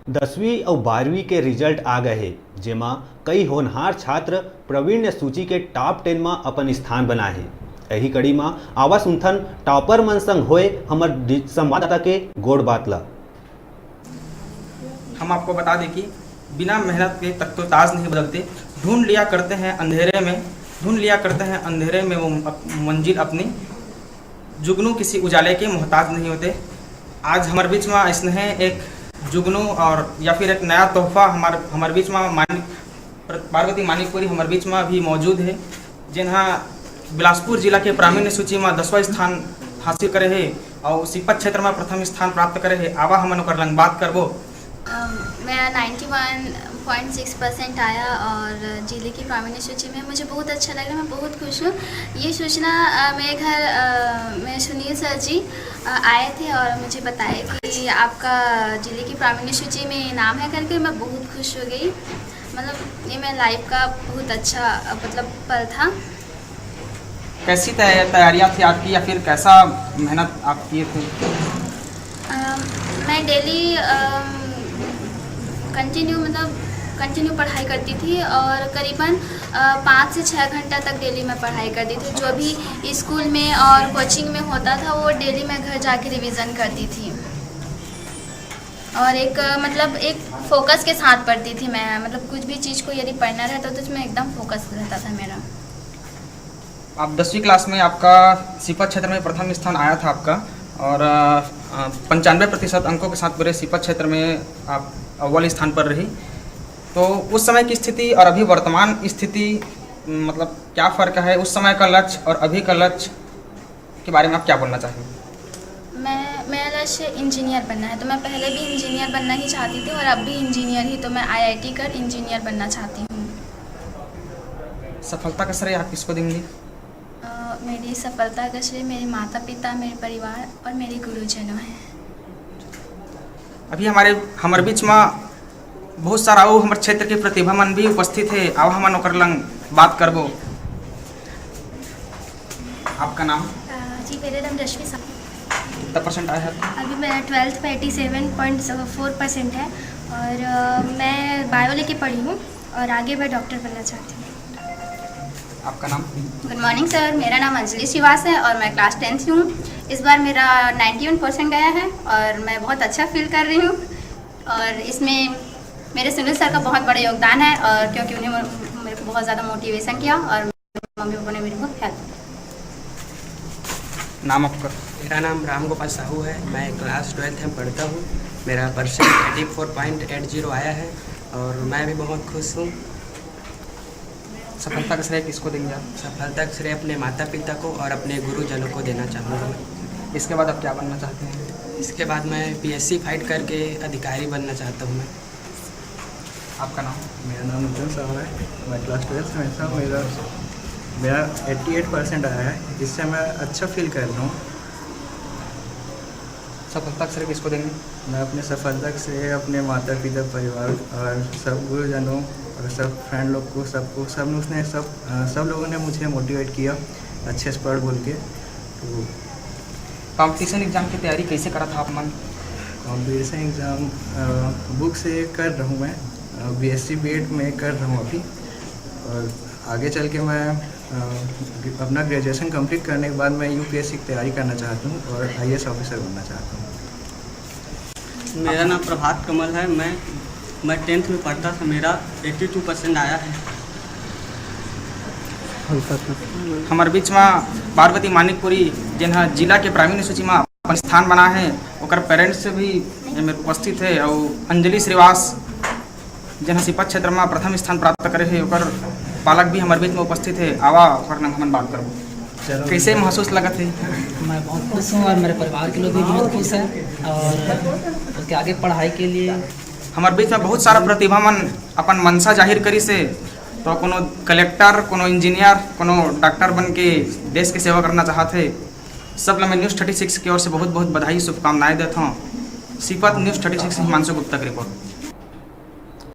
10वीं और 12वीं के रिजल्ट आ गए हे, जेमा कई होनहार छात्र प्रवीण सूची के टॉप 10 में अपन स्थान बनाए हे। यही कड़ी में आवा सुनथन टॉपर मन संग होए हमर संवाददाता के गोड़ बात ला। हम आपको बता दें कि बिना मेहनत के तख्तोताज नहीं बदलते। ढूंढ लिया करते हैं अंधेरे में वो मंजिल अपनी, जुगनू किसी उजाले के मोहताज नहीं होते। आज हमारे बीच में ऐसे है एक जुगनू और या फिर एक नया तोहफा हमारे बीच में पार्वती मानिकपुरी हमारे बीच में भी मौजूद है, जिन्हा बिलासपुर जिला के प्रावीण्य सूची में 10वां स्थान हासिल करे है और सीपत क्षेत्र में प्रथम स्थान प्राप्त करे है। आवा हमन ओकर लंग बात करबो। मेरा 91.6% आया और जिले की प्रावीण्य सूची में मुझे बहुत अच्छा लग रहा है। मैं बहुत खुश हूँ। ये सूचना मेरे घर में सुनील सर जी आए थे और मुझे बताए कि आपका जिले की प्रावीण्य सूची में नाम है करके मैं बहुत खुश हो गई। मतलब ये मेरे लाइफ का बहुत अच्छा पल था। कैसी तैयारियाँ थी आपकी या फिर कैसा मेहनत आप किए थे? मैं डेली कंटिन्यू पढ़ाई करती थी और करीबन 5 से 6 घंटा तक डेली मैं पढ़ाई करती थी। जो भी स्कूल में और कोचिंग में होता था वो डेली मैं घर जाके रिवीजन करती थी और एक फोकस के साथ पढ़ती थी मैं। मतलब कुछ भी चीज़ को यदि पढ़ना रहता तो उसमें एकदम फोकस रहता था मेरा। आप 10वीं क्लास में आपका सीपत क्षेत्र में प्रथम स्थान आया था आपका और 95% अंकों के साथ पूरे सीपत क्षेत्र में आप अव्वल स्थान पर रही। तो उस समय की स्थिति और अभी वर्तमान स्थिति मतलब क्या फ़र्क है? उस समय का लक्ष्य और अभी का लक्ष्य के बारे में आप क्या बोलना चाहेंगे? मेरा लक्ष्य इंजीनियर बनना है। तो मैं पहले भी इंजीनियर बनना ही चाहती थी और अब भी इंजीनियर ही। तो मैं IIT कर इंजीनियर बनना चाहती हूँ। सफलता का श्रेय आप किसको देंगी? मेरी सफलता का श्रेय मेरे माता पिता, मेरे परिवार और मेरे गुरुजनों हैं। अभी हमारे बीच में बहुत सारा हमारे क्षेत्र के प्रतिभावान भी उपस्थित है। अब हम ओकर लंग बात करबो। आपका नाम? जी मेरा नाम रश्मि साहब। कितना परसेंट आया है? अभी मेरा 12th में 87.4% है और मैं बायो लेके पढ़ी हूँ और आगे मैं डॉक्टर बनना चाहती हूँ। आपका नाम? गुड मॉर्निंग सर, मेरा नाम अंजलि श्रीवास है और मैं क्लास 10th हूँ। इस बार मेरा 91% गया है और मैं बहुत अच्छा फील कर रही हूँ और इसमें मेरे सुनील सर का बहुत बड़ा योगदान है और क्योंकि उन्हें मेरे को बहुत ज़्यादा मोटिवेशन किया और मम्मी पापा ने मेरे को हेल्प। नाम आपका? मेरा नाम राम गोपाल साहू है। मैं क्लास 12th में पढ़ता हूँ। मेरा परसेंट 84.80 आया है और मैं भी बहुत खुश हूँ। सफलता का श्रेय किसको देंगे आप? सफलता का श्रेय अपने माता पिता को और अपने गुरुजनों को देना चाहूँगा। इसके बाद आप क्या बनना चाहते हैं? इसके बाद मैं PSC फाइट करके अधिकारी बनना चाहता हूँ मैं। आपका नाम? मेरा नाम उज्जवल साहू है। मैं क्लास 12th में था। मेरा 88% आया है, जिससे मैं अच्छा फील कर रहा हूँ। सफलता का श्रेय किसको देंगे? मैं अपने सफलता से अपने माता पिता, परिवार और सब गुरुजनों और सब फ्रेंड लोग को सब लोगों ने मुझे मोटिवेट किया अच्छे से पढ़ बोल के। तो कॉम्पिटिशन एग्ज़ाम की तैयारी कैसे करा था आप मन? कॉम्पिटिशन एग्ज़ाम बुक से कर रहा हूँ मैं। BSc BEd में कर रहा हूँ अभी और आगे चल के मैं अपना ग्रेजुएशन कंप्लीट करने के बाद मैं UPSC की तैयारी करना चाहता हूँ और IAS ऑफिसर बनना चाहता हूँ। मेरा नाम प्रभात कमल है। मैं 10th में पढ़ता था। मेरा 82% आया है। हमारे बीच में पार्वती मानिकपुरी जिन्हा जिला के प्रावीण्य सूची में अपन स्थान बना है, ओकर पेरेंट्स भी मेरे उपस्थित है और अंजलि श्रीवास जिन्हा सीपत क्षेत्र में प्रथम स्थान प्राप्त करे है, ओकर पालक भी हमारे बीच में उपस्थित है। आवा ओकर नाम हम बात करबो। कैसे महसूस लगत है? मैं बहुत खुश हूँ और मेरे परिवार के लोग भी बहुत खुश हैं और उसके आगे पढ़ाई के लिए हमारे बीच में बहुत सारा प्रतिभावान अपन मनसा जाहिर करी से। तो कोनो कलेक्टर, कोनो इंजीनियर, कोनो डॉक्टर बन के देश की सेवा करना चाहते। सब मैं न्यूज़ 36 की ओर से बहुत बहुत बधाई शुभकामनाएं देता हूँ। सीपत न्यूज़ 36 हिमांशु गुप्ता की रिपोर्ट।